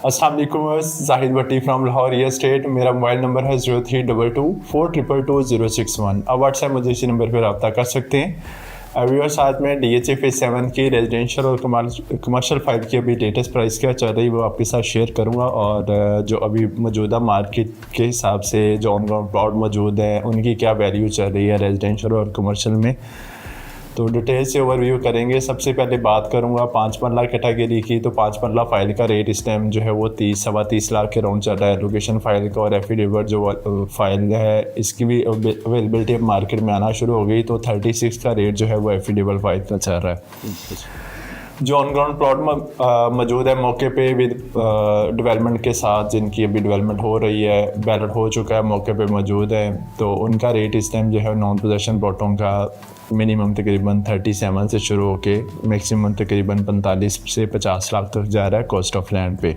अस्सलाम वालेकुम, जाहिद भट्टी from Lahore real estate. मेरा मोबाइल नंबर है 0322422061। अब व्हाट्सएप मुझे इसी नंबर पर रब्ता कर सकते हैं। अभी और साथ में DHA फेज 7 की रेजिडेंशियल और कमर्शियल फाइल की अभी लेटेस्ट प्राइस क्या चल रही है वो आपके साथ शेयर करूंगा, और जो अभी मौजूदा मार्केट के हिसाब से जो ऑन ग्राउंड प्लॉट मौजूद है उनकी क्या वैल्यू चल रही है रेजिडेंशियल और कमर्शियल में, तो डिटेल से ओवरव्यू करेंगे। सबसे पहले बात करूंगा 5 मरला कैटेगरी की। तो 5 मरला फाइल का रेट इस टाइम जो है वो 30-30 लाख के राउंड चल रहा है लोकेशन फाइल का, और एफिडेविट जो फाइल है इसकी भी अवेलेबिलिटी मार्केट में आना शुरू हो गई। तो 36 का रेट जो है वो एफिडेविट फाइल का चल रहा है। जो ऑन ग्राउंड प्लॉट मौजूद है मौके पे विद डेवलपमेंट के साथ, जिनकी अभी डेवलपमेंट हो रही है, बैलेट हो चुका है, मौके पे मौजूद है, तो उनका रेट इस टाइम जो है नॉन पोजेशन प्लॉटों का मिनिमम तकरीबन 37 से शुरू होके मैक्सिमम तकरीबन 45 से 50 लाख तक जा रहा है कॉस्ट ऑफ लैंड पे।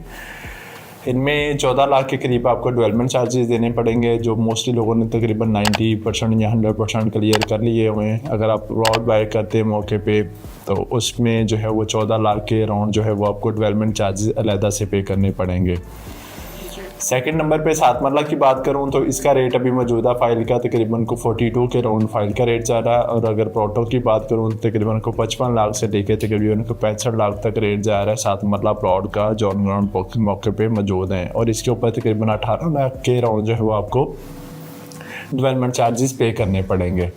इनमें 14 लाख के करीब आपको डेवलपमेंट चार्जेस देने पड़ेंगे, जो मोस्टली लोगों ने तकरीबन 90% या 100% क्लियर कर लिए हुए हैं। अगर आप प्लॉट बाय करते हैं मौके पे तो उसमें जो है वो 14 लाख के अराउंड जो है वो आपको डेवलपमेंट चार्जेस अलहदा से पे करने पड़ेंगे। सेकंड नंबर पे 7 मरला की बात करूं तो इसका रेट अभी मौजूदा फाइल का तकरीबन को 42 के राउंड फाइल का रेट जा रहा है, और अगर प्लॉटों की बात करूं तो तकरीबन को 55 लाख से लेकर तकरीबन को 65 लाख तक रेट जा रहा है 7 मरला प्लॉट का, जो ऑन ग्राउंड मौके पे मौजूद हैं। और इसके ऊपर तकरीबन 18 लाख के राउंड जो है वो आपको डेवलपमेंट चार्जेस पे करने पड़ेंगे।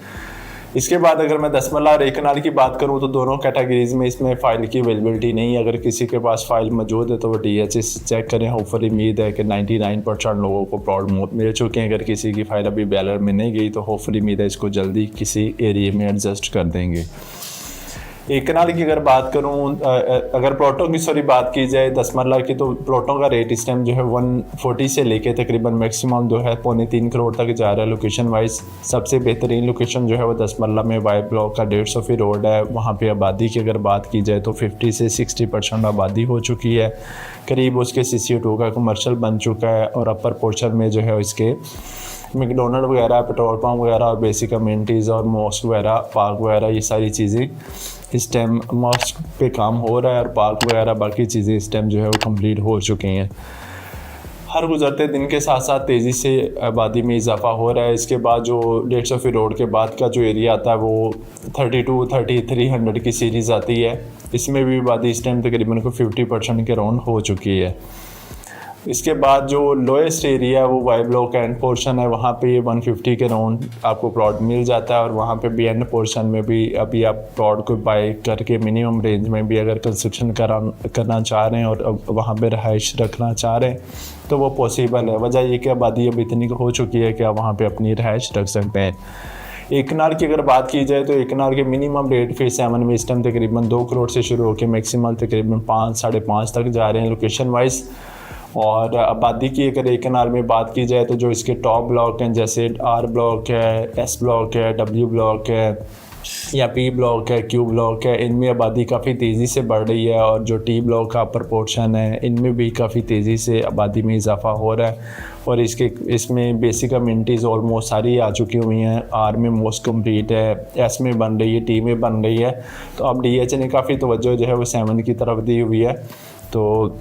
इसके बाद अगर मैं 10 मरला और 1 कनाल की बात करूं तो दोनों कैटेगरीज में इसमें फ़ाइल की अवेलेबिलिटी नहीं है। अगर किसी के पास फ़ाइल मौजूद है तो वो DHA चेक करें। होपफुली उम्मीद है कि 99% लोगों को प्लॉट मिल चुके हैं। अगर किसी की फ़ाइल अभी बैलर में नहीं गई तो होपफुली उम्मीद है इसको जल्दी किसी एरिया में एडजस्ट कर देंगे। 1 कनाल की अगर बात करूं, अगर प्लॉटों की बात की जाए 10 मरला की, तो प्लॉटों का रेट इस टाइम जो है 140 से लेके तकरीबन मैक्सिमम जो है 2.25 करोड़ तक जा रहा है लोकेशन वाइज। सबसे बेहतरीन लोकेशन जो है वो 10 मरला में वाई ब्लॉक का 150 फीट रोड है। वहाँ पे आबादी की अगर बात की जाए तो 50 से 60% आबादी हो चुकी है। करीब उसके CC2 का कमर्शल बन चुका है, और अपर पोर्शन में जो है इसके मैकडोनल्ड वगैरह, पेट्रोल पम्प वगैरह और बेसिक कम्यूनिटीज़ और मॉस्क वगैरह, पार्क वगैरह, ये सारी चीज़ें इस टाइम मॉस्क पे काम हो रहा है, और पार्क वगैरह बाकी चीज़ें इस टाइम जो है वो कंप्लीट हो चुकी हैं। हर गुजरते दिन के साथ साथ तेज़ी से आबादी में इजाफा हो रहा है। इसके बाद जो 150 फीट रोड के बाद का जो एरिया आता है वो 32-3300 की सीरीज़ आती है। इसमें भी आबादी इस टाइम तकरीबन को 50% के राउंड हो चुकी है। इसके बाद जो लोएस्ट एरिया है वो वाई ब्लॉक का एंड पोर्शन है, वहाँ पे 150 के राउंड आपको प्लॉट मिल जाता है। और वहाँ पे भी एंड पोर्शन में भी अभी आप प्लॉट को बाय करके मिनिमम रेंज में भी अगर कंस्ट्रक्शन करना चाह रहे हैं और वहाँ पे रहाइश रखना चाह रहे हैं तो वो पॉसिबल है। वजह ये कि आबादी अब इतनी हो चुकी है कि आप वहाँ पर अपनी रहाइश रख सकते हैं। 1 कनाल की अगर बात की जाए तो 1 कनाल के मिनिमम रेट फेज 7 में इस टाइम तकरीबन 2 करोड़ से शुरू होकर मैक्सिमम तकरीबन 5-5.5 तक जा रहे हैं लोकेशन वाइज। और आबादी की अगर 1 कनाल में बात की जाए तो जो इसके टॉप ब्लॉक हैं जैसे R ब्लॉक है, S ब्लॉक है, W ब्लॉक है या P ब्लॉक है, Q ब्लॉक है, इनमें आबादी काफ़ी तेज़ी से बढ़ रही है। और जो T ब्लॉक का अपर पोर्शन है इनमें भी काफ़ी तेज़ी से आबादी में इजाफा हो रहा है। और इसमें बेसिक कम्यूनिटीज़ ऑलमोस्ट सारी आ चुकी हुई हैं। R में मोस्ट कम्प्लीट है, S में बन रही है, T में बन रही है। तो अब DHA ने काफ़ी तवज्जो जो है वो 7 की तरफ दी हुई है। तो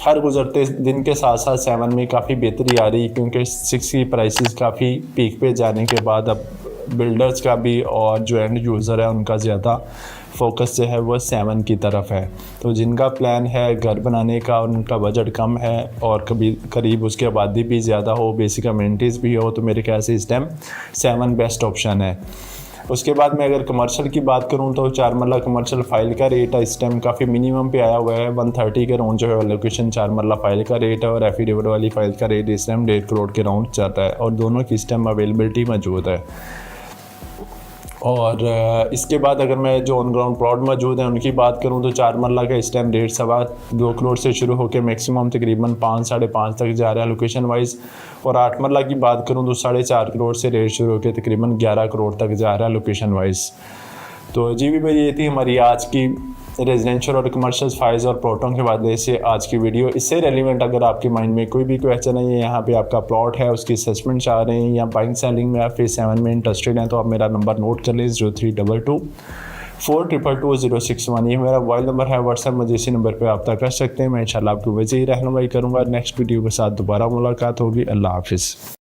हर गुजरते दिन के साथ साथ 7 में काफ़ी बेहतरी आ रही है, क्योंकि 6 की प्राइसेस काफ़ी पीक पे जाने के बाद अब बिल्डर्स का भी और जो एंड यूज़र है उनका ज़्यादा फोकस जो है वो 7 की तरफ है। तो जिनका प्लान है घर बनाने का और उनका बजट कम है और कभी करीब उसकी आबादी भी ज़्यादा हो, बेसिक कम्यूनिटीज़ भी हो, तो मेरे ख्याल से इस टाइम 7 बेस्ट ऑप्शन है। उसके बाद मैं अगर कमर्शियल की बात करूं तो 4 मरला कमर्शियल फाइल का रेट है इस टाइम काफ़ी मिनिमम पे आया हुआ है। 130 के राउंड जो है लोकेशन 4 मरला फाइल का रेट है, और एफिडेविट वाली फाइल का रेट इस टाइम 1.5 करोड़ के राउंड जाता है, और दोनों की इस टाइम अवेलेबिलिटी मौजूद है। और इसके बाद अगर मैं जो ऑन ग्राउंड प्लॉट मौजूद हैं उनकी बात करूं तो 4 मरला का इस टाइम रेट 2 करोड़ से शुरू होकर मैक्सिमम तकरीबन 5-5.5 तक जा रहा है लोकेशन वाइज। और 8 मरला की बात करूं तो 4.5 करोड़ से रेट शुरू होकर तकरीबन 11 करोड़ तक जा रहा है लोकेशन वाइज। तो जी भी भाई, ये थी हमारी आज की रेजिडेंशियल और कमर्शियल फाइल्स और प्लॉटों के वादे से आज की वीडियो। इससे रेलिवेंट अगर आपके माइंड में कोई भी क्वेश्चन है, यहाँ पे आपका प्लॉट है उसकी असेसमेंट चाह रहे हैं या बाइंग सेलिंग में आप फेज 7 में इंटरेस्टेड हैं, तो आप मेरा नंबर नोट कर लें 0322 422061। ये मेरा मोबाइल नंबर है। व्हाट्सएप मुझे इसी नंबर पर रब्ता कर सकते हैं। मैं इंशाल्लाह आपको वैसे ही रहनुमाई करूँगा। नेक्स्ट वीडियो के साथ दोबारा मुलाकात होगी। अल्लाह हाफिज़।